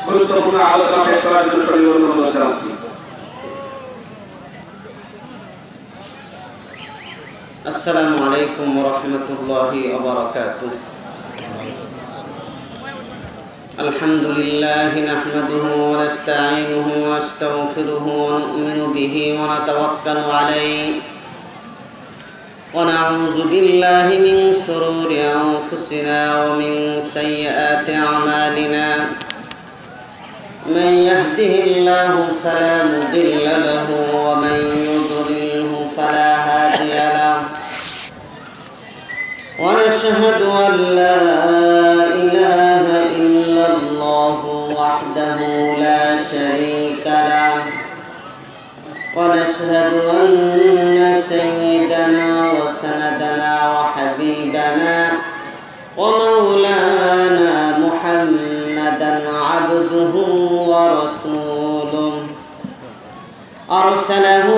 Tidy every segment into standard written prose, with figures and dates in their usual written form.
গুরুত্বপূর্ণ আলোচনা পেশ করার জন্য অনুরোধ জানাচ্ছি। আসসালামু আলাইকুম ওয়া রাহমাতুল্লাহি ওয়া বারাকাতুহু। আলহামদুলিল্লাহি নাহমাদুহু ওয়া নাস্তাঈনুহু ওয়া নাস্তাগফিরুহু ওয়া নু'মিনু বিহি ওয়া নাতাওয়াক্কালু আলাইহি ওয়া না'উযু বিল্লাহি মিন শুরুরি আনফুসিনা ওয়া মিন সাইয়্যাতি আ'মালিনা। من يهده الله فلا مضل له ومن يضلله فلا هادي له ونشهد أن لا إله إلا الله وحده لا شريك له ونشهد أن سيدنا وسندنا وحبيبنا ومولانا محمدا عبده ورسوله أرسله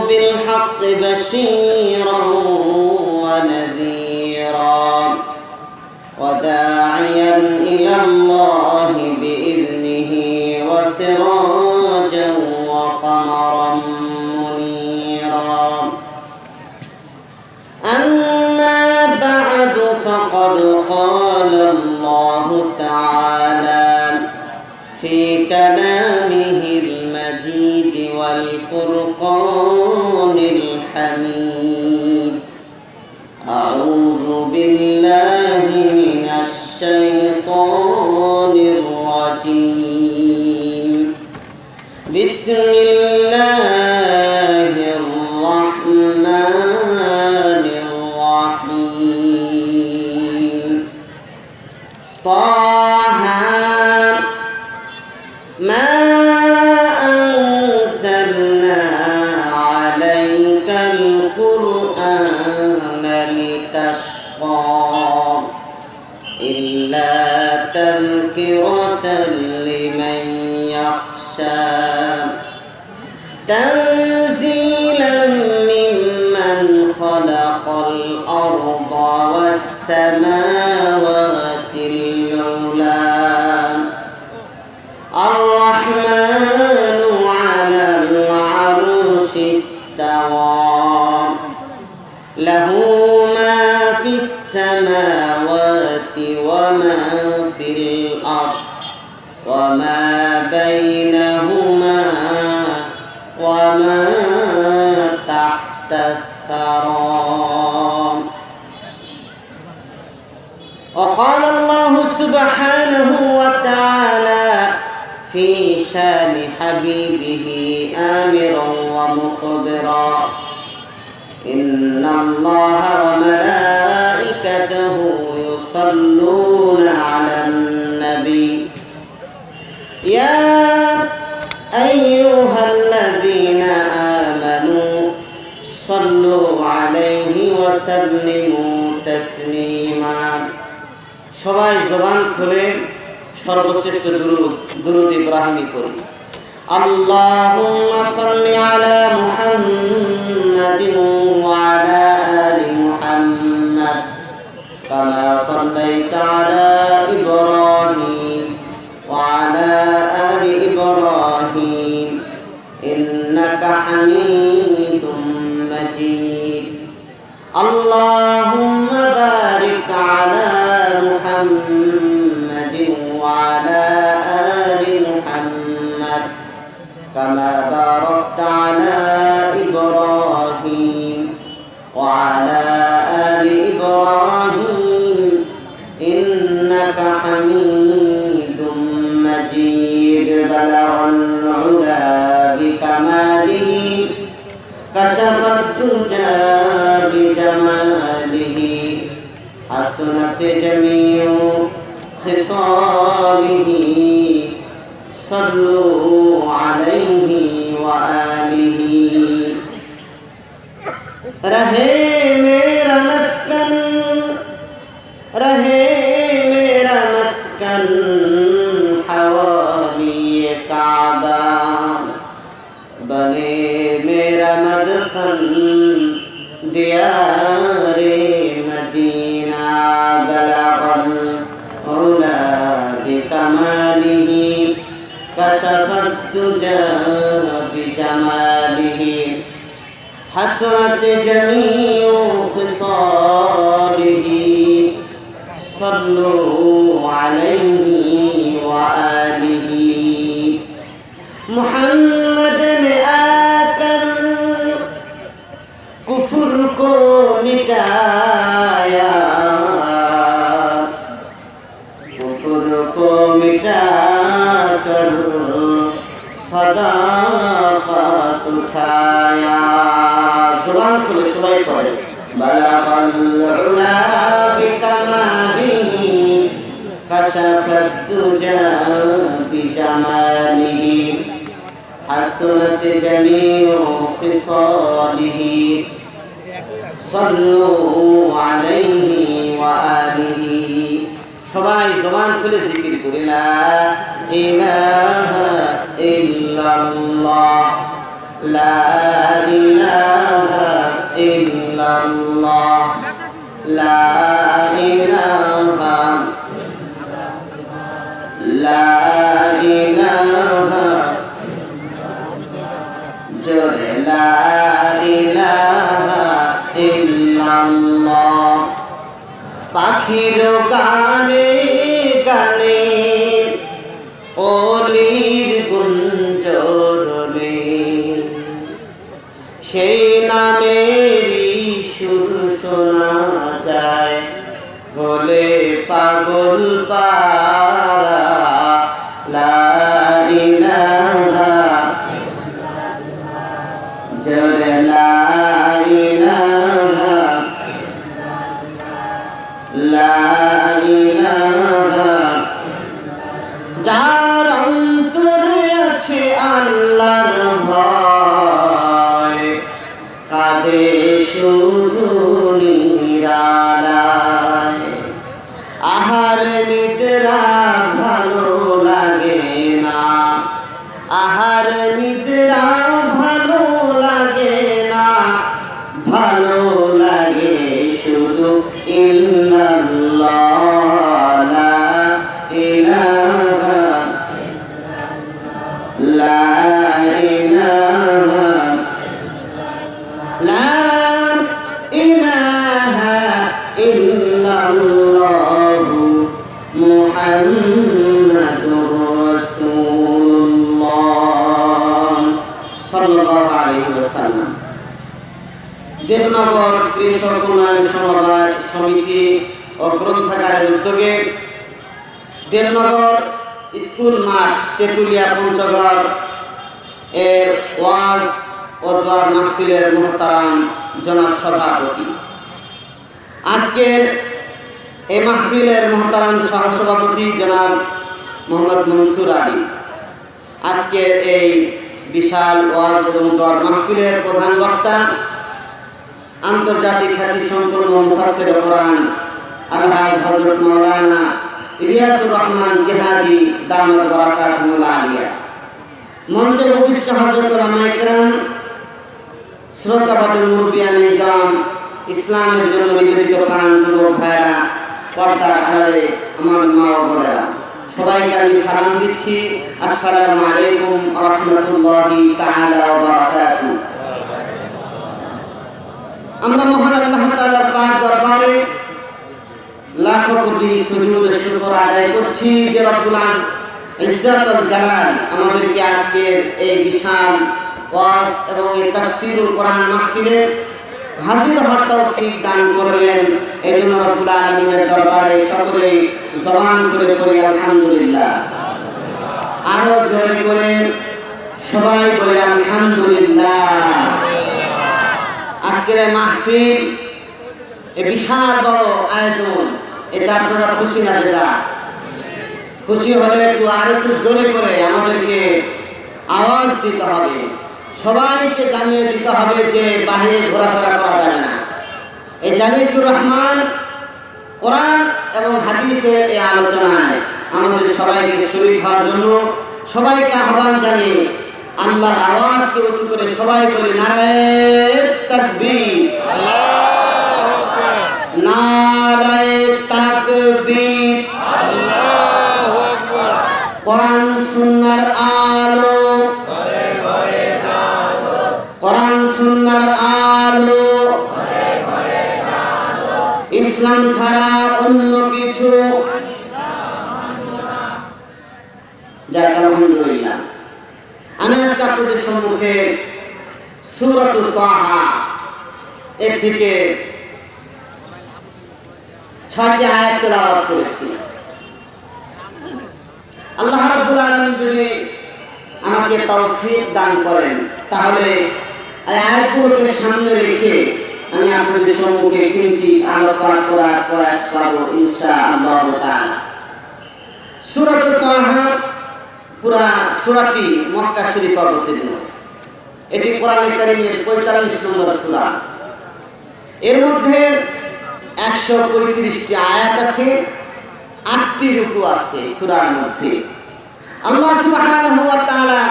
بالحق بشيرا ونذيرا وداعيا إلى الله بإذنه وسراجا وقمرا منيرا. أما بعد فقد قال الله تعالى في كلامه المجيد والفرقان الحميد: أعوذ بالله من الشيطان الرجيم. بسم الله الرحمن الرحيم. طه ما أنزلنا عليك القرآن لتشقى إلا تذكرة لمن يخشى تنزيلا ممن خلق الأرض والسماوات العلى الرحمن على العرش استوى له ما في السماوات وما في الأرض وما بينهما وما تحت الثرى. وقال الله سبحانه وتعالى في شان حبيبه آمرا ومخبرا: إن الله وملائكته يصلون على النبي يا أيها الذين آمنوا صلوا عليه وسلموا تسليما. সবাই জবান খুলে সর্বশ্রেষ্ঠ দুরূদ ইব্রাহিমী করি। আল্লাহুম্মা সাল্লি আলা মুহাম্মাদিন ওয়া আলা আলি মুহাম্মাদ কামা সাল্লাইতা আলা ইব্রাহিম ওয়া আলা আলি ইব্রাহিম ইন্নাকা হামিদুম মাজিদ। আল্লাহুম্মা বারিক আলা محمد وعلى آل محمد كما باركت على إبراهيم وعلى آل إبراهيم إنك حميد مجيد. حسنت جميع خصاله صلوا عليه وآله रहे मेरा मस्कन रहे मेरा मस्कन हवाली काबा बने मेरा मदफन दियारे मदीना बलगल औला बिकमालिही कशफत तुजा बिजमालिही हसनत जमीउ खिसालिही सल्लु अलैहि व आलिही मुहम्मद ने आकर कुफ्र को मिटाया कुफ्र को मिटाकर सदाकत उठाया जुबान खुले सबाई पढ़े बलगल उला बिकमालिही कशफत तुजा बिजमालिही हसनत जमीउ खिसालिही सल्लु अलैहि व आलिही সবাই জবান খুলে জিকির করি লা ইলাহা ইল্লাল্লাহ লা ইলাহা ইল্লাল্লাহ লা ইলাহা লা ইলাহা জোরে লা ইলাহা ইল্লাল্লাহ পাখির গানে গানে অলির গুঞ্জরণে সেই নামেরই সুর শোনা যায় বলে পাগল পারা লা ইলাহা জোরে লা ইলাহা লা ইলাহা যার অন্তরে আছে আল্লাহর ভয় কাঁদে শুধু নিরালায় আহার নিদ্রা ভালো লাগে না আহার নিদ্রা ভালো লাগে না ভালো লাগে শুধু ইল্লাল্লাহ লা ইলাহা লা ইলাহা লা ইলাহা ইল্লাল্লাহ মুহাম্মাদুর রাসূলুল্লাহ সাল্লাল্লাহু আলাইহি ওয়াসাল্লাম দেবনগর কৃষক উন্নয়ন সমবায় সমিতি ও গ্রন্থাগারের উদ্যোগে দেবনগর স্কুল মাঠ তেঁতুলিয়া পঞ্চগড় এর ওয়াজ ও দোয়ার মাহফিলের মুহতারাম জনাব সভাপতি আজকের এই মাহফিলের মুহতারাম সহসভাপতি জনাব মোহাম্মদ মনসুর আলী আজকের এই বিশাল ওয়াজ এবং দোয়ার মাহফিলের প্রধান বক্তা আন্তর্জাতিক খ্যাতি সম্পন্ন মুফাসসির কোরআন আলহাজ হযরত মাওলানা ইলিয়াসুর রহমান জিহাদি দামাত বারাকাতুহুল আলিয়া মঞ্চে উপস্থিত হযরত উলামায়ে কেরাম শ্রদ্ধাভাজন মুরব্বিয়ানে ইজাম ইসলামের জন্য নিবেদিত প্রাণ যুবক ভাইরা পর্দার আড়ালে আমার মা ও বোনেরা সবাইকে আমি সালাম দিচ্ছি আসসালামু আলাইকুম ওয়া রাহমাতুল্লাহি তাআলা ওয়া বারাকাতুহু আমরা মহান আল্লাহ তাআলার পাক দরবারে লাখো কোটি সুজুদ শুকর আদায় করছি যে রব্বুল ইজ্জাতুল জালাল আমাদেরকে আজকের এই বিশাল ওয়াজ এবং এই তাফসীরুল কোরআন মাহফিলে হাজির হওয়ার তৌফিক দান করলেন। এজন্য রব্বুল আলামিনের দরবারে সকলেই জবান করে পড়ি আলহামদুলিল্লাহ। আরো জোরে করে সবাই বলি আলহামদুলিল্লাহ। আজকের মাহফিল এই বিশাল বড় আয়োজন, এটা আপনারা খুশি না বেজা? খুশি হলে আর একটু জোরে করে আমাদেরকে আওয়াজ দিতে হবে, সবাইকে জানিয়ে দিতে হবে যে বাহিরে ঘোরাফেরা করা যাবে না। এই জানিসুর রহমান কোরআন এবং হাদিসের এই আলোচনায় আমাদের সবাইকে শরীক হওয়ার জন্য সবাইকে আহ্বান জানিয়ে আল্লাহর আওয়াজকে উঁচু করে সবাই বলি নারায়ে তাকবীর, নারায়ে তাকবীর, আল্লাহু আকবার। কোরআন সুন্নাহর আলো, ঘরে ঘরে আলো, কোরআন সুন্নাহর আলো, ঘরে ঘরে আলো, ইসলাম ছাড়া অন্য কিছু যাক আলহামদুলিল্লাহ। আমি আজকে আপনাদের সম্মুখে সূরাতুল তাহা এর থেকে 6টি আয়াত তেলাওয়াত করেছি। আল্লাহ রাব্বুল আলামিন যদি আমাকে তৌফিক দান করেন তাহলে এই আয়াতগুলোকে সামনে রেখে আমি আপনাদের সম্মুখে কিঞ্চিত আলোচনা করার প্রয়াস করব ইনশাআল্লাহ তাআলা। সূরাতুল তাহা পুরা সূরাটি মক্কা শরীফে অবতীর্ণ। এটি কোরআন কারীমের 45 নম্বর সূরা। এর মধ্যে 135টি আয়াত আছে, 8টি রুকু আছে সূরার মধ্যে। আল্লাহ সুবহানাহু ওয়া তাআলা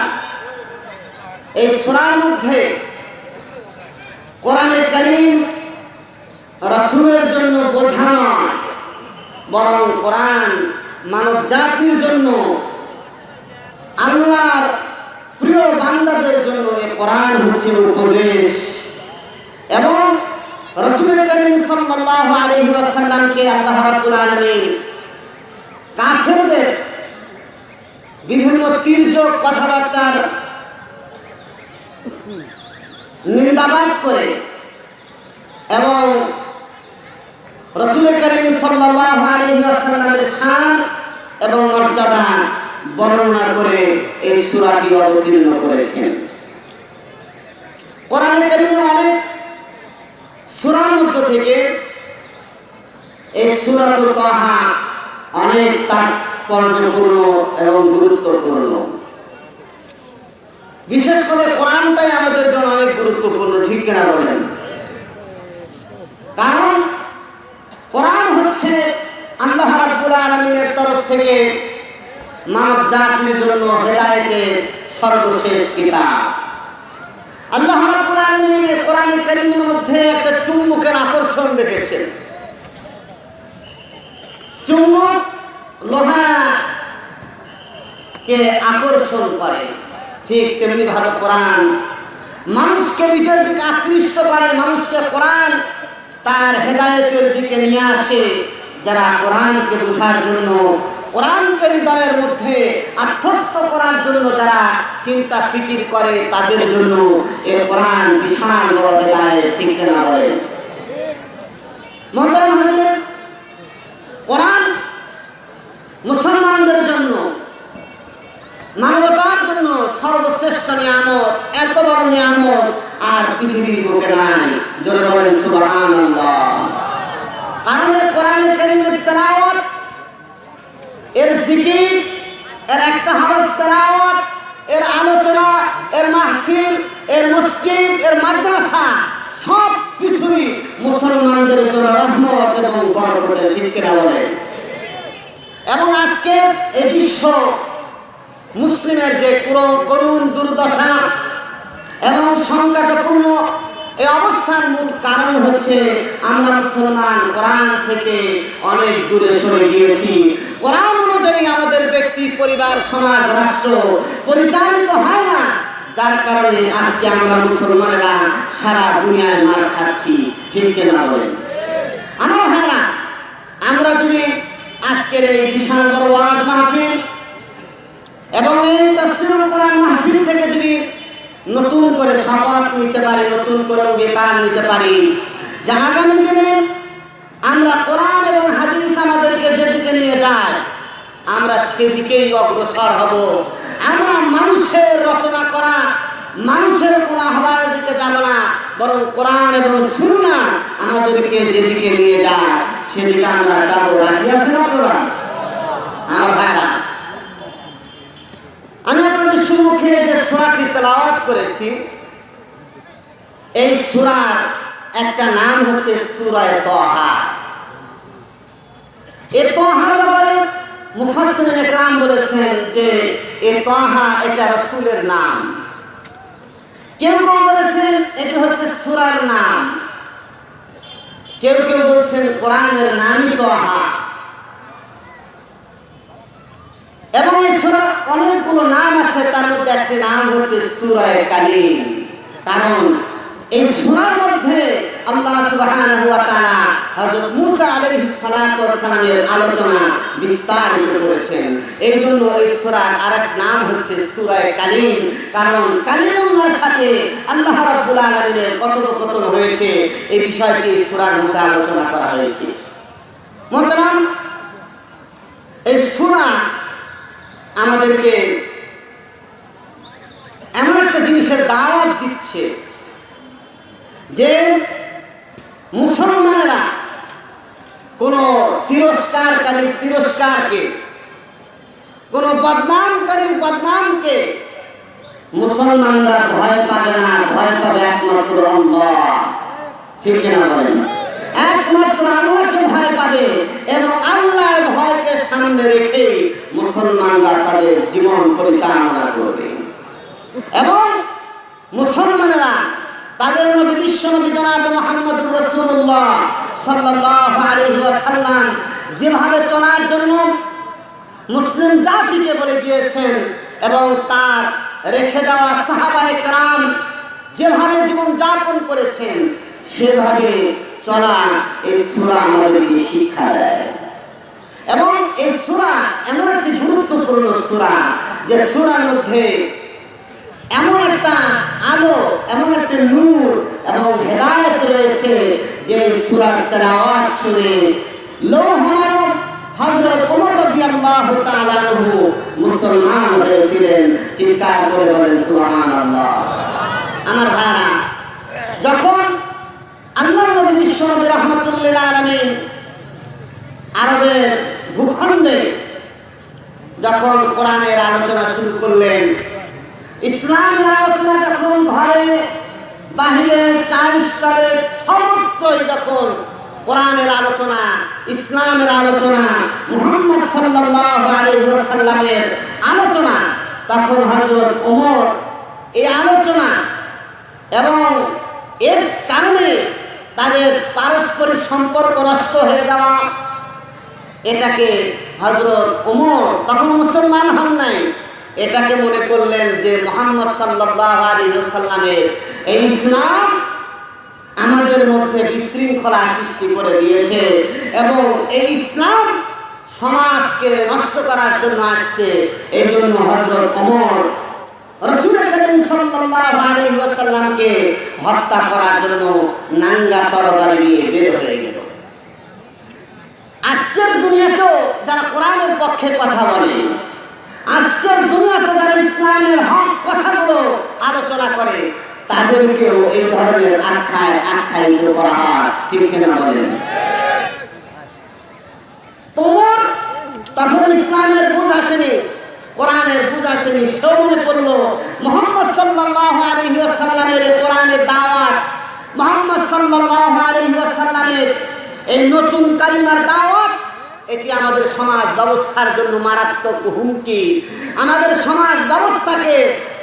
এই সূরার মধ্যে কোরআন কারীম রাসূলের জন্য বোঝা নয়, বরং কোরআন মানব জাতির জন্য, আল্লাহর প্রিয় বান্দাদের জন্য এই কোরআন হচ্ছে উপদেশ। এবং রাসূল করিম সাল্লাল্লাহু আলাইহি ওয়াসাল্লামকে আল্লাহ রাব্বুল আলামিন কাফেরদের বিভিন্ন তির্যক কথাবার্তার নিন্দাবাদ করে এবং রাসূল করিম সাল্লাল্লাহু আলাইহি ওয়াসাল্লামের শান এবং মর্যাদা বর্ণনা করে এই সূরাটি অবতীর্ণ করেছেন। কোরআন কারীমের অনেক সূরার মধ্য থেকে এই সূরাতুল তাহা অনেক তাৎপর্যপূর্ণ এবং গুরুত্বপূর্ণ। বিশেষ করে কোরআনটাই আমাদের জন্য অনেক গুরুত্বপূর্ণ, ঠিক কিনা বলেন? কারণ কোরআন হচ্ছে আল্লাহ রাব্বুল আলামিনের তরফ থেকে মানব জাতির জন্য হেদায়েতের সর্বশেষ কিতাব। আল্লাহ রাব্বুল আলামিন কোরআন কারীমের মধ্যে একটা চুম্বকের আকর্ষণ রেখেছেন। চুম্বক লোহাকে আকর্ষণ করে, ঠিক তেমনি ভাবে কোরআন মানুষকে নিজের দিকে আকৃষ্ট করে, মানুষকে কোরআন তার হেদায়েতের দিকে নিয়ে আসে। যারা কোরআনকে বোঝার জন্য, কোরআনকে হৃদয়ের মধ্যে আত্মস্থ করার জন্য যারা চিন্তা ফিকির করে, তাদের জন্য এই কোরআন বিশাল বড় হেদায়েত, ঠিক না বলে? মোহতারাম হাজিরিন, কোরআন মুসলমানদের জন্য, মানবতার জন্য সর্বশ্রেষ্ঠ নিয়ামত। এত বড় নিয়ামত আর পৃথিবীর বুকে নাই। জোরে বলেন সুবহানাল্লাহ। কারণ কোরআন কারীমের তেলাওয়াত, এর জিকির, এর একটা হরফ তেলাওয়াত, এর আলোচনা, এর মাহফিল, এর মসজিদ, এর মাদ্রাসা সব কিছুই মুসলমানদের জন্য রহমত এবং বরকতের, ঠিক কিনা বলেন? এবং আজকে এই বিশ্ব মুসলিমের যে করুণ দুর্দশা এবং সংকটপূর্ণ এই অবস্থার মূল কারণ হচ্ছে আমরা মুসলমান কোরআন থেকে অনেক দূরে সরে গিয়েছি। কোরআন অনুযায়ী আমাদের ব্যক্তি, পরিবার, সমাজ, রাষ্ট্র পরিচালিত হয় না, যার কারণে আজকে আমরা মুসলমানেরা সারা দুনিয়ায় মার খাচ্ছি, ঠিক কিনা বলেন? আমার ভাইরা, আমরা যদি আজকের এই বিশাল বড় ওয়াজ মাহফিল এবং এই তাফসীরুল কোরআন মাহফিল থেকে যদি নতুন করে শপথ নিতে পারি, নতুন করে অঙ্গীকার নিতে পারি যে আগামী দিনে আমরা কোরআন এবং হাদিস আমাদেরকে যেদিকে নিয়ে যায় আমরা সেদিকেই অগ্রসর হব। আমরা মানুষের রচনা করা, মানুষের কোনো আহ্বানের দিকে যাব না, বরং কোরআন এবং সুন্নাহ আমাদেরকে যেদিকে নিয়ে যায় সেদিকে আমরা যাবো। রাজি আছেন আপনারা? আমার ভাইরা, আমি আপনাদের সম্মুখে যে সূরাটি তেলাওয়াত করেছি, এই সূরার একটা নাম হচ্ছে সূরা তাহা। এই তাহার ব্যাপারে মুফাসসিরিন ইকরাম বলেছেন যে এই তাহা এটা রাসূলের নাম, কেউ কেউ বলেছেন এটা হচ্ছে সূরার নাম, কেউ কেউ বলছেন কোরআনের নামই তাহা। এবং এই সূরার অনেকগুলো নাম আছে, তার মধ্যে একটি নাম হচ্ছে সূরা কালিম। কারণ এই সূরার মধ্যে আল্লাহ সুবহানাহু ওয়া তাআলা হযরত মূসা আলাইহিস সালাতু ওয়াস সালামের আলোচনা বিস্তারিত করেছেন। এই জন্য এই সূরার আরেক নাম হচ্ছে সূরা কালিম। কারণ কালিমুল্লাহর সাথে আল্লাহ রাব্বুল আলামিনের কথোপকথন হয়েছে, এই বিষয়টি সূরার মধ্যে আলোচনা করা হয়েছে। মুহতারাম, এই সূরা আমাদেরকে এমন একটা জিনিসের দাওয়াত দিচ্ছে যে মুসলমানেরা কোন তিরস্কারকারীর তিরস্কারকে, কোন বদনামকারীর বদনামকে মুসলমানরা ভয় পাবে না, ভয় পাবে একমাত্র আল্লাহ। ঠিক কিনা বলেন? একমাত্র আল্লাহকে ভয় পাবে এবং আল্লাহর ভয়কে সামনে রেখে মুসলমানরা তাদের জীবন পরিচালনা করবে। এবং মুসলমানেরা তাদের নবী বিশ্বনবী জনাব মুহাম্মদুর রাসূলুল্লাহ সাল্লাল্লাহু আলাইহি ওয়াসাল্লাম যেভাবে চলার জন্য মুসলিম জাতিকে বলে দিয়েছেন এবং তার রেখে যাওয়া সাহাবায়ে কেরাম যেভাবে জীবন যাপন করেছেন সেভাবে চলা এই সূরা আমাদেরকে শিক্ষা দেয়। এবং এই সূরা এমন একটি গুরুত্বপূর্ণ সূরা যে সূরার মধ্যে এমন একটা আলো, এমন একটা নূর এবং হেদায়েত রয়েছে যে সূরার তেলাওয়াত শুনে লৌহ মানব হযরত ওমর রাদিয়াল্লাহু তাআলা আনহু মুসলমান হয়েছিলেন। চিৎকার করে বলেন সুবহানাল্লাহ। আমার ভাইরা, যখন আল্লাহর নবী বিশ্বনবী রাহমাতুল লিল আলামিন আরবের ভূখণ্ডে যখন কোরআনের আলোচনা শুরু করলেন, ইসলামের আলোচনা যখন ঘরে বাহিরে চারিস্তরে সর্বত্রই যখন কোরআনের আলোচনা, ইসলামের আলোচনা, মুহাম্মদ সাল্লাল্লাহু আলাইহি ওয়াসাল্লামের আলোচনা, তখন হযরত ওমর এই আলোচনা এবং এর কারণে তাদের পারস্পরিক সম্পর্ক নষ্ট হয়ে যাওয়া, এটাকে হযরত ওমর তখন মুসলমান হন নাই, এটাকে মনে করলেন যে মুহাম্মদ সাল্লাল্লাহু আলাইহি ওয়াসাল্লামের এই ইসলাম আমাদের মধ্যে বিশৃঙ্খলা সৃষ্টি করে দিয়েছে এবং এই ইসলাম সমাজকে নষ্ট করার জন্য আসছে। এই জন্য হযরত ওমর রাসূল করিম সাল্লাল্লাহু আলাইহি ওয়াসাল্লামকে হত্যা করার জন্য নাঙ্গা তরবারি নিয়ে বের হয়ে গেল। আজকের দুনিয়াতেও যারা কোরআনের পক্ষে কথা বলে, আজকের দুনিয়াতে যারা ইসলামের হক কথাগুলো আলোচনা করে, তাদেরকেও এই ধরনের আখ্যায়িত করা হয়। ঠিক কিনা বলেন? ওমর তখন ইসলামের বুঝ আসেনি, কোরআনের বুঝ আসেনি, সেও মনে করলো মুহাম্মদ সাল্লাল্লাহু আলাইহি ওয়াসাল্লামের এই কোরআনের দাওয়াত, মুহাম্মদ সাল্লাল্লাহু আলাইহি ওয়াসাল্লামের এই নতুন কালিমার দাওয়াত, এটি আমাদের সমাজ ব্যবস্থার জন্য মারাত্মক হুমকি, আমাদের সমাজ ব্যবস্থাকে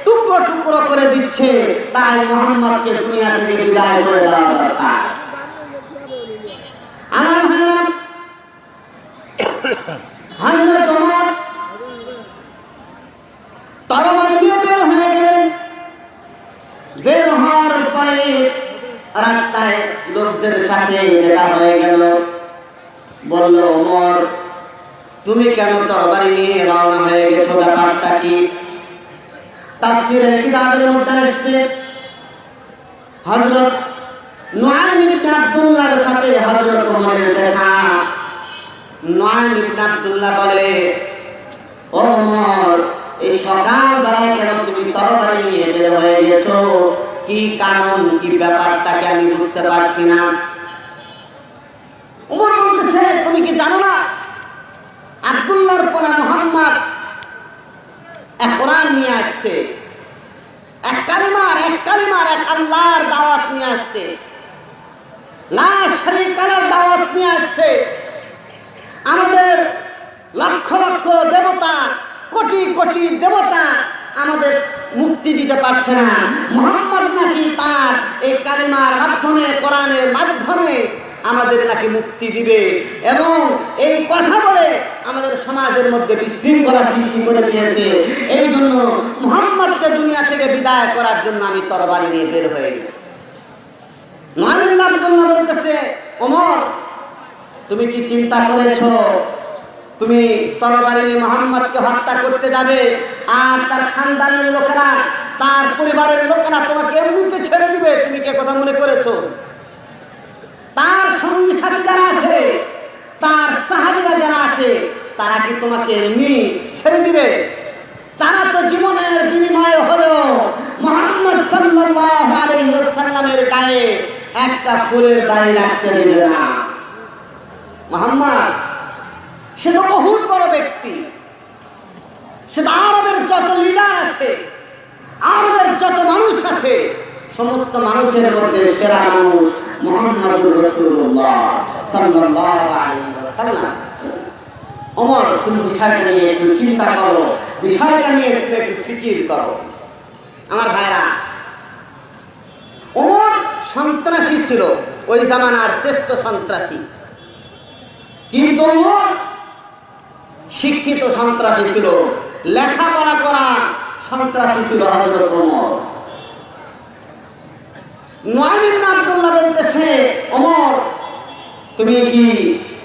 টুকরো টুকরো করে দিচ্ছে। তাই মুহাম্মদকে দুনিয়া থেকে বিদায় করে দেওয়া দরকার। আমার ভাইরা, হযরত ওমর তরবারি নিয়ে বের হয়ে গেলেন। বের হওয়ার পরে রাস্তায় লোকদের সাথে দেখা হয়ে গেল। বলল, ওমর তুমি কেন তরবারি নিয়ে রওনা হয়ে গেছো, ব্যাপারটা কি? তাফসীরের কিতাবের মধ্যে আসছে হযরত নুআইম ইবনে আব্দুল্লাহর সাথে হযরত ওমরের দেখা। নুআইম ইবনে আব্দুল্লাহ বলে, ওমর এই সকাল বেলায় কেন তুমি তরবারি নিয়ে বের হয়ে গেছো? কি কারণ, কি ব্যাপারটাকে আমি বুঝতে পারছি না। ওমর বলতেছে, তুমি কি জানো না আব্দুল্লাহর পোলা মুহাম্মদ এক কোরআন নিয়ে আসছে, এক কালিমার এক আল্লাহর দাওয়াত নিয়ে আসছে, লা শারীকা লাহর দাওয়াত নিয়ে আসছে। আমাদের লক্ষ লক্ষ দেবতা, কোটি কোটি দেবতা আমাদের মুক্তি দিতে পারছে না, মুহাম্মদ নাকি তার এই কালিমার মাধ্যমে, কোরআনের মাধ্যমে আমাদের নাকি মুক্তি দিবে। এবং এই কথা বলে আমাদের সমাজের মধ্যে বিশৃঙ্খলা সৃষ্টি করে দিয়েছে। এই জন্য মুহাম্মদকে দুনিয়া থেকে বিদায় করার জন্য আমি তরবারি নিয়ে বের হয়ে গেছি। মুআল্লিম আব্দুল্লাহ বলতেছে, ওমর তুমি কি চিন্তা করেছো তুমি তরবারি নিয়ে মুহাম্মদকে হত্যা করতে যাবে, আর তার খানদানের লোকেরা, তার পরিবারের লোকেরা তোমাকে এমনিতে ছেড়ে দিবে? তুমি কি কথা মনে করেছো? তার সঙ্গী সাথী যারা আছে, তার সাহাবীরা যারা আছে, তারা কি তোমাকে এমনি ছেড়ে দিবে? তারা তো জীবনের বিনিময়ে হলেও মুহাম্মদ সাল্লাল্লাহু আলাইহি ওয়াসাল্লামের গায়ে একটা ফুলের দাড়ি রাখতে দিবে না। মুহাম্মদ সে তো বহুত বড় ব্যক্তি, সে তো আরবের যত লিডার আছে, আরবের যত মানুষ আছে, সমস্ত মানুষের মধ্যে সেরা মানুষ মুহাম্মদুর রাসূলুল্লাহ সাল্লাল্লাহু আলাইহি ওয়াসাল্লাম। ওমর তুমি বিষয়টা নিয়ে একটু চিন্তা করো, বিষয়টা নিয়ে একটু ফিকির করো। আমার ভাইরা, ওমর সন্ত্রাসী ছিল, ওই জামানার শ্রেষ্ঠ সন্ত্রাসী, কিন্তু ওমর শিক্ষিত সন্ত্রাসী ছিল, লেখাপড়া করা সন্ত্রাসী ছিল হযরত ওমর। মুআল্লিম আব্দুল্লাহ বলতেছে, ওমর তুমি কি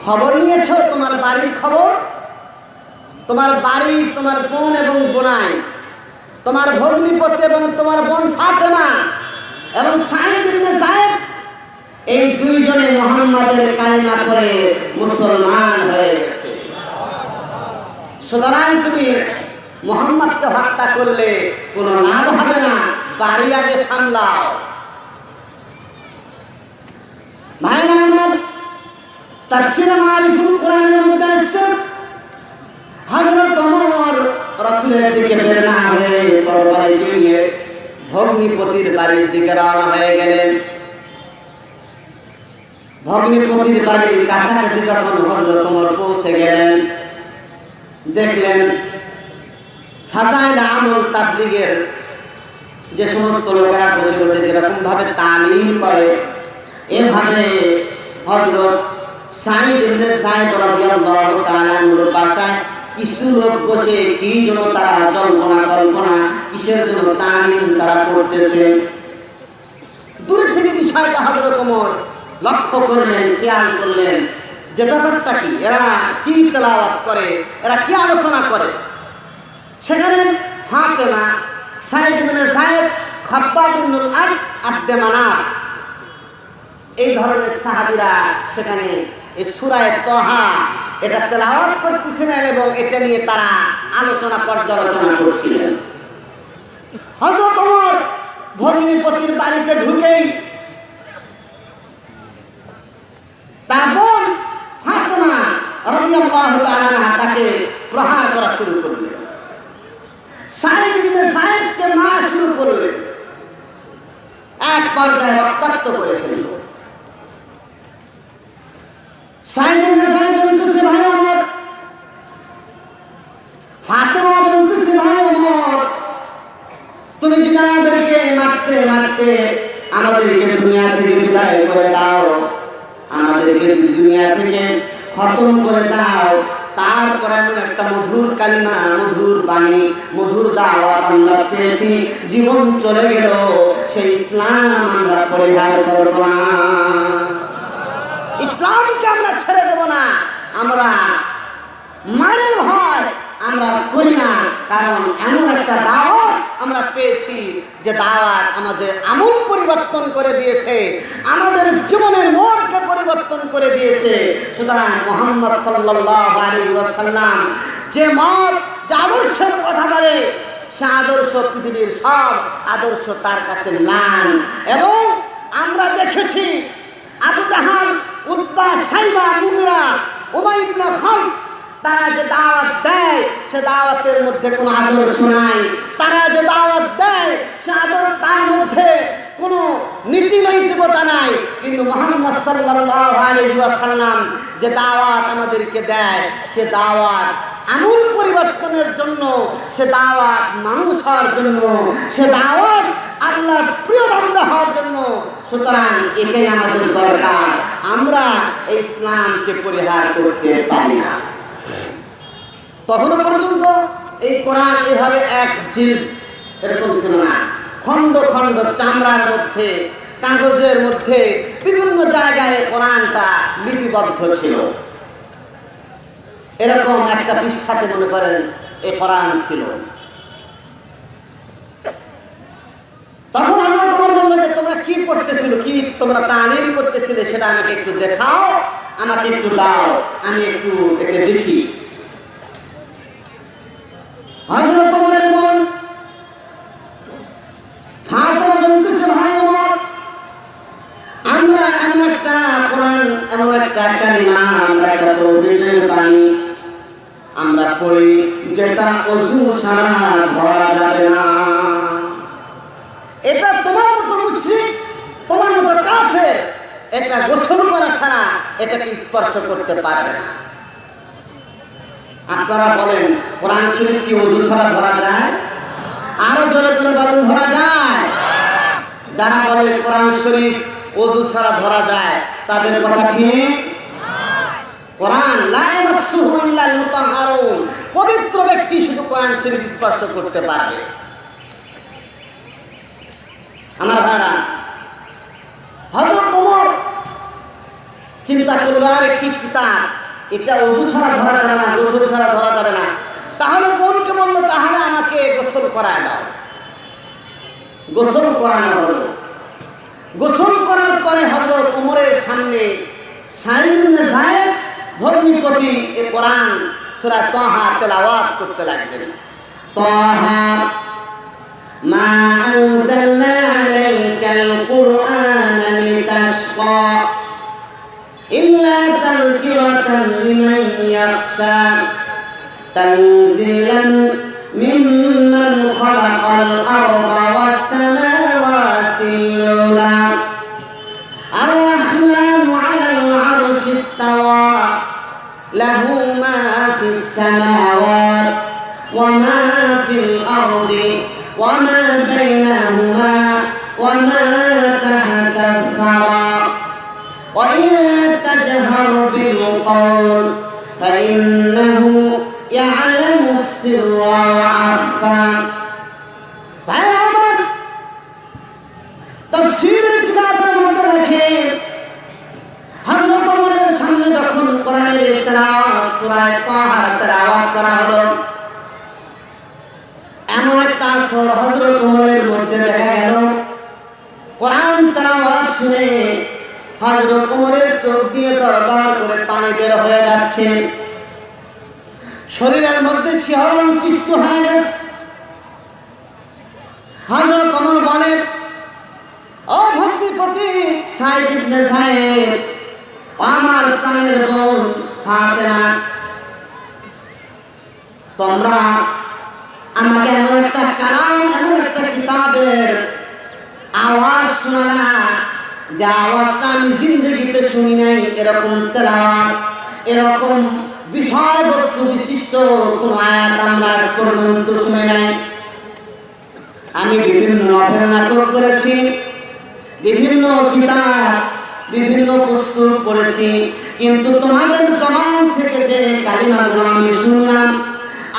খবর নিয়েছো তোমার বাড়ির খবর? তোমার বাড়ি, তোমার বোন এবং বোনাই, তোমার ভগ্নিপতি এবং তোমার বোন ফাতেমা এবং সাঈদ ইবনে যায়েদ, এই দুইজনে মুহাম্মাদের কালিমা পড়ে মুসলমান হয়ে গেছে। সুতরাং তুমি মুহাম্মদকে হত্যা করলে কোনো লাভ হবে না, বাড়ি আগে সামলাও। ভাইরা আমার, তাফসীর মারিফুল কোরআনের মধ্যে আছে হযরত ওমর রাসূলের দিকে বের না হয়ে তরবারি নিয়ে ভগ্নিপতির বাড়ির দিকে রওনা হয়ে গেলেন। ভগ্নিপতির বাড়ির কাছাকাছি যখন হযরত ওমর পৌঁছে গেলেন, দেখলেন ফাসাইল আমল তাবলীগের যে সমস্ত লোকেরা বসে বসে যেরকম ভাবে তালিম করে, এভাবে হযরত সাঈদ ইবনে যায়েদ রাদিয়াল্লাহু তাআলা আনহুর বাসায় কিছু লোক বসে কি যেন তারা জল্পনা কল্পনা, কিসের জন্য তালিম তারা করতেছে। দূর থেকে বিষয়টা হযরত ওমর লক্ষ্য করলেন, খেয়াল করলেন যে ব্যাপারটা কি, এরা কি তেলাওয়াত করে, এরা কি আলোচনা করে। সেখানে ফাতেমা, সাঈদ ইবনে যায়েদ, খাব্বাব ইবনুল আরদ, আব্দে মানাফ, এই ধরনের সাহাবীরা সেখানে এই সূরা তাহা এটা তেলাওয়াত করতেছিলেন এবং এটা নিয়ে তারা আলোচনা পর্যালোচনা করছিলেন। হযরত ওমর ভগ্নিপতির বাড়িতে ঢুকেই তার বোন ফাতেমা রাদিয়াল্লাহু তাআলা আনহা তাকে প্রহার করা শুরু করলেন। সাঈদ ইবনে যায়েদকে মারা শুরু করলেন, এক পর্যায়ে রক্তাক্ত করে ফেলল। সাঈদ ইবনে যায়েদ বলতেছে, ভাই ওমর, ফাতেমা বলতেছে, ভাই ওমর, তুমি যদি আমাদেরকে মারতে মারতে আমাদেরকে দুনিয়া থেকে বিদায় করে দাও, আমাদেরকে দুনিয়া থেকে খতম করে দাও, তারপর এমন একটা মধুর কালিমা, মধুর বাণী, মধুর দাওয়াত আমরা পেয়েছি, জীবন চলে গেল, সেই ইসলাম আমরা পরিহার করব না, ইসলামকে আমরা ছেড়ে দেব না। আমরা মারের ভয় আমরা করি না, কারণ এমন একটা দাওয়াত আমরা পেয়েছি যে দাওয়াত আমাদের আমল পরিবর্তন করে দিয়েছে, আমাদের জীবনের মোড়কে পরিবর্তন করে দিয়েছে। সুতরাং মুহাম্মদ সাল্লাল্লাহু আলাইহি ওয়াসাল্লাম যে মত, যে আদর্শের কথা বলে, সে আদর্শ পৃথিবীর সব আদর্শ তার কাছে ম্লান। এবং আমরা দেখেছি আবু জাহাল, উতবা, সাইবা, মুগিরা, উমাইয়া ইবনে খালদ, তারা যে দাওয়াত দেয় সে দাওয়াতের মধ্যে কোনো আদর্শ নাই। তারা যে দাওয়াত দেয় সে তার মধ্যে কোনো নীতি নৈতিকতা নাই। কিন্তু মুহাম্মদ সাল্লাল্লাহু আলাইহি ওয়াসাল্লাম যে দাওয়াত আমাদেরকে দেয় সে দাওয়াত আমূল পরিবর্তনের জন্য, সে দাওয়াত মানুষ হওয়ার জন্য, সে দাওয়াত আল্লাহর প্রিয় বান্দা হওয়ার জন্য। সুতরাং এটাই আমাদের দরকার। আমরা এই ইসলামকে পরিহার করতে পারি না। তখন পর্যন্ত এই কোরআন এভাবে এক জিলদ এরকম ছিল না, খণ্ড খণ্ড চামড়ার মধ্যে, কাগজের মধ্যে বিভিন্ন জায়গায় কোরআনটা লিপিবদ্ধ ছিল। এরকম একটা পৃষ্ঠাতে মনে করেন এই কোরআন ছিল। তখন আমরা তোমার বললো যে তোমরা কি পড়তেছিল, কি তোমরা তালিম করতেছিলে সেটা আমাকে একটু দেখাও, আমাকে একটু দাও, আমি একটু একে দেখি। হযরত ওমরের বোন ফাতেমা বলতেছে, ভাই ওমর, আমরা এমন একটা কোরআন, এমন একটা কালিমা, আমরা একটা তৌহিদের বাণী আমরা পড়ি যেটা ওযু ছাড়া ধরা যাবে না। এটা তোমার মতো মুশরিক, তোমার মতো কাফের এটা গোসল করা ছাড়া এটাকে স্পর্শ করতে পারবে না। আপনারা বলেন কোরআন শরীফ কি ওযু ছাড়া ধরা যায়? আরো জোরে জোরে বলেন, ধরা যায়? যারা বলে কোরআন শরীফ ওযু ছাড়া ধরা যায় তাদের কথা ঠিক। কোরআন লা ইয়ামাসসুহু ইল্লাল মুতাহহারুন, পবিত্র ব্যক্তি শুধু কোরআন শরীফ স্পর্শ করতে পারবে। আমার ভাইরা, হযরত ওমর চিন্তা করলো, আরে কি কিতাব, এটা ওযু ছাড়া ধরা যাবে না, গোসল ছাড়া ধরা যাবে না। তাহলে বোনকে বললো, তাহলে আমাকে গোসল করায় দাও। গোসল করানো হলো। গোসল করার পরে হযরত ওমরের সামনে সাইদ ইবনে যায়েদ ভগ্নিপতি এ কোরআন সূরা তাহা তেলাওয়াত করতে লাগলেন। তাহা মা আনজালনা আলাইকাল কুরআনা লিতাশকা ইল্লা তাযকিরাতান লিমান ইয়াখশা তানজিলান মিম্মান খালাকাল আরদা ওয়াস সামাওয়াতিল উলা আর-রাহমানু আলাল আরশি ইস্তাওয়া লাহু মা ফিস সামাওয়াতি ওয়া মা ফিল আরদি ওয়া মা বাইনাহুমা ওয়া মা তাহতা আস-সারা وإن تجهر بالقول فإنه يعلم السر وأخفى। ভাইরা, তাফসীরের কিতাবের মধ্যে লেখে হযরত ওমরের সামনে যখন কোরআনের তেলাওয়াত সূরা তাহা তেলাওয়াত করা হলো, এমন একটা আসর হযরত ওমরের মধ্যে দেখা গেল। কোরআন তেলাওয়াত শুনে হযরত ওমরের চোখ দিয়ে দরদর করে পানি বের হয়ে যাচ্ছে, শরীরের মধ্যে শিহরণ সৃষ্টি হয়ে গেছে। হযরত ওমর বলেন, ও ভগ্নিপতি সাইদ ইবনে যায়েদ, আমার প্রাণের বোন ফাতেমা, তোমরা আমাকে এমন একটা কালাম, এমন একটা কিতাবের আওয়াজ শোনালা যা আওয়াজটা আমি জিন্দগিতে শুনি নাই। এরকম তেলাওয়াত, এরকম বিষয়বস্তু বিশিষ্ট কোন আয়াত আমরা আজ পর্যন্ত শুনি নাই। আমি বিভিন্ন নভেল নাটক করেছি, বিভিন্ন কিতাব, বিভিন্ন পুস্তক পড়েছি, কিন্তু তোমাদের জবান থেকে যে কালিমাগুলো আমি শুনলাম,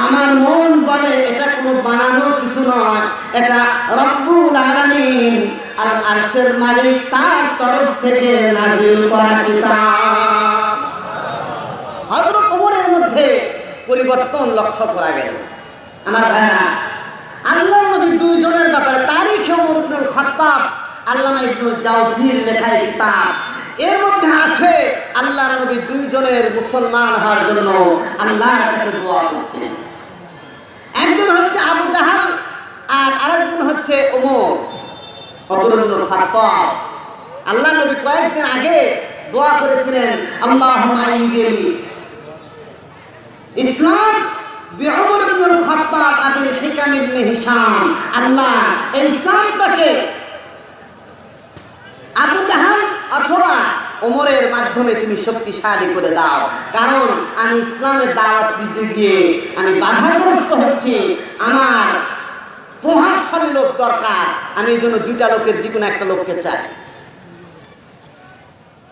আমার মন বলে এটা কোনো বানানো কিছু নয়, এটা রব্বুল আলামিন আল আরশের মালিক তার তরফ থেকে নাযিল করা কিতাব। হযরত ওমরের মধ্যে পরিবর্তন লক্ষ্য করা গেল। আমার ভাইরা, আল্লাহর নবী দুইজনের ব্যাপারে তারিখে ওমর ইবনুল খাত্তাব, আল্লামা ইবনুল জাওজির লেখা কিতাব, এর মধ্যে আছে আল্লাহর নবী দুইজনের মুসলমান হওয়ার জন্য আল্লাহর কাছে দোয়া করতেন। একজন হচ্ছে আবু জাহাল, আর আরেকজন হচ্ছে ওমর ইবনুল খাত্তাব। আল্লাহ নবী কয়েকদিন আগে দোয়া করেছিলেন, আল্লাহুম্মা আইয়িদনি ইসলাম বিউমর ইবনুল খাত্তাব আবিল হিকাম ইবনে হিশাম। আল্লাহ এই ইসলামটাকে আবু জাহাল অথবা ওমরের মাধ্যমে তুমি শক্তিশালী করে দাও, কারণ আমি ইসলামের দাওয়াত দিতে গিয়ে আমি বাধাগ্রস্ত হচ্ছি, আমার প্রভাবশালী লোক দরকার, আমি এই জন্য দুইটা লোকের যে কোনো একটা লোককে চাই।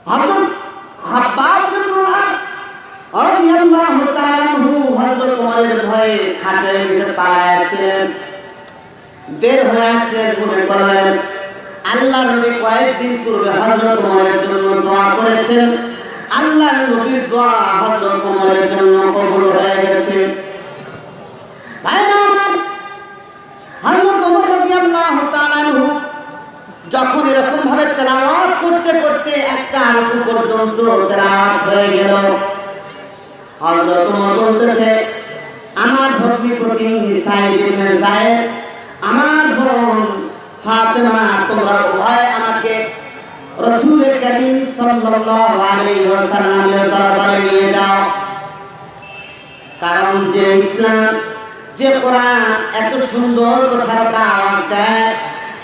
হযরত খাব্বাব বিন মুআদ রাদিয়াল্লাহু তাআলা আনহু হযরত ওমরের ভয়ে খাটের নিচে পালায়া ছিলেন। বের হয়ে আসলেন, মনে করলেন আল্লাহর নবী কয়েকদিন পূর্বে হযরত ওমরের জন্য দোয়া করেছেন, আল্লাহর নবীর দোয়া হযরত ওমরের জন্য কবুল হয়ে গেছে। ভাইরা আমার, হযরত ওমর রাদিয়াল্লাহু তাআলা আনহু যখন এরকম ভাবে তেলাওয়াত করতে করতে একটা রুকু পর্যন্ত তেলাওয়াত হয়ে গেল, হযরত ওমর বলতেছে, আমার ভগ্নিপতি সাঈদ ইবনে যায়েদ, আমার বোন ফাতেমা, তোমরা উভয় আমাকে রাসূল কারীম সাল্লাল্লাহু আলাইহি ওয়াসাল্লামের দরবারে নিয়ে যাও, কারণ যে ইসলাম, যে কোরআন এত সুন্দর কথার দাওয়াত দেয়,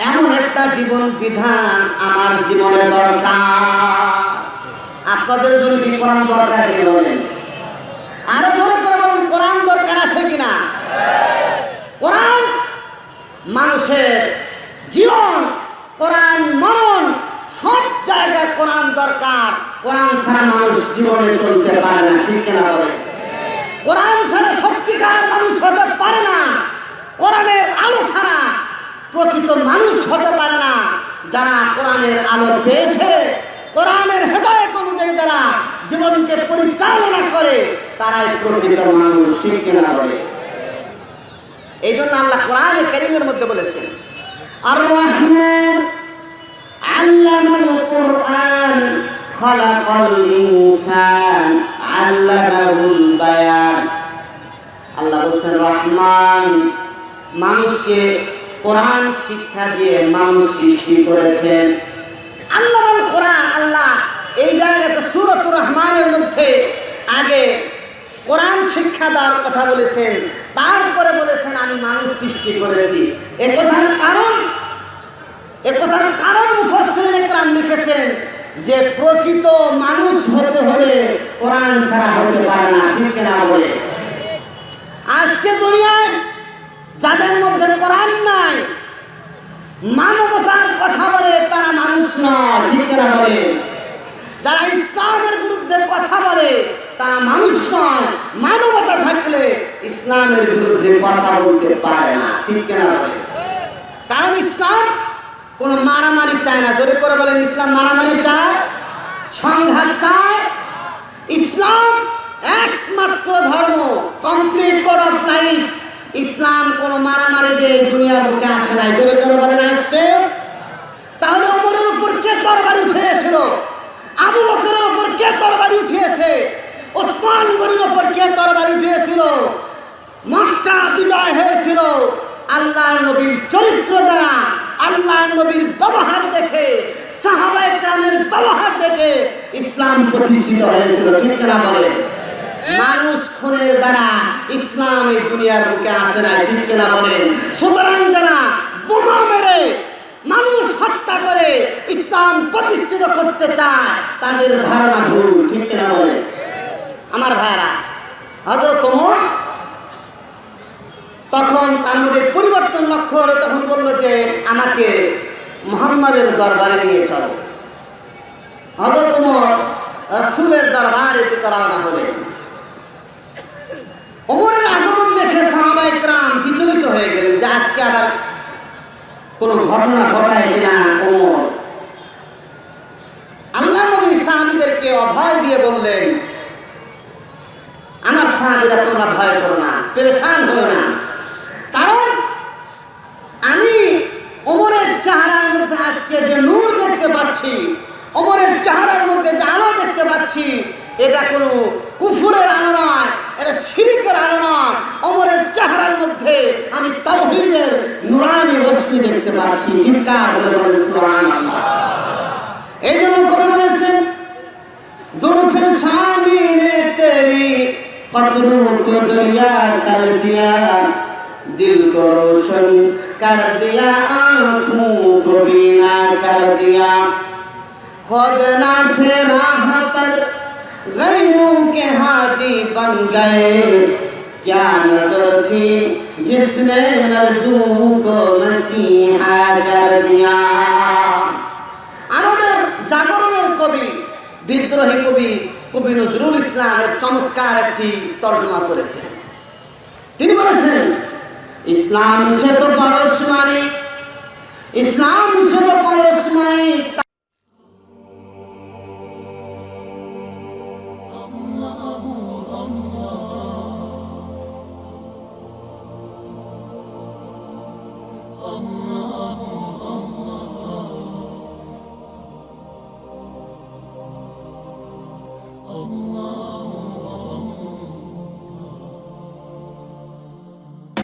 এমন একটা জীবন বিধান আমার জীবনে দরকার। আপনাদের জন্য কি কোরআন দরকার কি বলেন? আরো জোরে করে বলুন, কোরআন দরকার আছে কিনা? কোরআন মানুষের জীবন, কোরআন মরণ, সব জায়গায় কোরআন দরকার। কোরআন ছাড়া মানুষ জীবনে চলতে পারে না, ঠিক কিনা বলে? কোরআন ছাড়া সত্যিকার মানুষ হতে পারে না, কোরআনের আলো ছাড়া প্রকৃত মানুষ হতে পারে না। যারা কোরআনের আলো পেয়েছে, কোরআনের হেদায়েত অনুযায়ী যারা জীবনকে পরিচালনা করে, তারাই প্রকৃত মানুষ, ঠিক কিনা বলে? এই জন্য আল্লাহ কোরআনে কারীমের মধ্যে বলেছেন, আর রহমান আল্লামাল কোরআন খালাকাল ইনসান আল্লামাহুল বায়ান। আল্লাহ বলেছেন রহমান, মানুষকে কোরআন শিক্ষা দিয়ে মানুষ সৃষ্টি করেছেন। আল্লামাল কোরআন, আল্লাহ এই জায়গাতে সূরাতুর রহমানের মধ্যে আগে কোরআন শিক্ষা দেওয়ার কথা বলেছেন, তারপরে বলেছেন আমি মানুষ সৃষ্টি করেছি। এ কথার কারণ মুফাসসিরিন ইকরাম লিখেছেন যে প্রকৃত মানুষ হতে হলে কোরআন ছাড়া হতে পারে না, ঠিক কিনা বলে? আজকে দুনিয়ায় যাদের মধ্যে কোরআন নাই, মানবতার কথা বলে, তারা মানুষ নয়, ঠিক কিনা বলে? যারা ইসলামের বিরুদ্ধে কথা বলে, তারা মানুষ নয়। মানবতা থাকলে ইসলামের বিরুদ্ধে কথা বলতে পারে না, ঠিক কিনা বলে? কারণ ইসলাম কোনো মারামারি চায় না। জোরে করে বলেন, ইসলাম মারামারি চায়, সংঘাত চায়? ইসলাম একমাত্র ধর্ম, কমপ্লিট কোড অফ লাইফ। ইসলাম কোনো মারামারি দিয়ে দুনিয়ার বুকে আসে নাই। জোরে করে বলেন, আসছে? তাহলে ওমরের উপর কে তরবারি উঠিয়েছিল? আবু বকরের উপর কে তরবারি উঠিয়েছে? ওসমান গনির উপর কে তরবারি উঠিয়েছিল? মক্কা বিজয় হয়েছিল আল্লাহর নবীর চরিত্র দ্বারা, আল্লাহর নবীর ব্যবহার দেখে, সাহাবায়ে কেরামের ব্যবহার দেখে ইসলাম প্রতিষ্ঠিত হয়েছিল, ঠিক না বলে? মানুষ খুনের দ্বারা ইসলাম এই দুনিয়ার বুকে আসে না, ঠিক না বলে? সুতরাং যারা বোমা মেরে মানুষ হত্যা করে ইসলাম প্রতিষ্ঠিত করতে চায়, তাদের ধারণা ভুল, ঠিক না বলে? আমার ভাইরা, হযরত ওমর তখন তার মধ্যে পরিবর্তন লক্ষ্য হলো, তখন বললো যে আমাকে মুহাম্মাদের দরবারে নিয়ে চলো। হযরত ওমর রাসূলের দরবারে যেতে রওনা হলেন। ওমরের আগমন দেখে সাহাবায়ে কেরাম বিচলিত হয়ে গেলেন যে আজকে আবার কোনো ঘটনা ঘটায় কিনা ওমর। আল্লাহর নবী সাহাবীদেরকে অভয় দিয়ে বললেন, আমার সাহাবীরা তোমরা ভয় করো না, পেরেশান হও না, কারণ আমি ওমরের চেহারার মধ্যে আজকে যে নূর দেখতে পাচ্ছি, ওমরের চেহারার মধ্যে যে আলো দেখতে পাচ্ছি, এটা কোনো কুফুরের আলো নয়, এটা শিরকের আলো নয়। ওমরের চেহারার মধ্যে আমি তাওহীদের নূরানি রশ্মি দেখতে পাচ্ছি। চিৎকার করে বলেন সুবহানাল্লাহ। এই জন্য কবি বলেছেন, দুরফে সামিনে তেরি কদরু কো দরিয়া কর দিয়া, दिल को रोशन कर दिया, आँखों को बीना कर दिया, खुद ना थे राह पर गैरों के हाथी बन गए, क्या नजर थी जिसने मर्दू को मसीहा कर दिया। আমাদের জাগরণের কবি, বিদ্রোহী কবি কবি নজরুল ইসলামের চমৎকার একটি তর্জমা করেছেন। তিনি বলেছেন, इस्लाम से तो पड़ोस मानी, इस्लाम से तो पड़ोस मानी।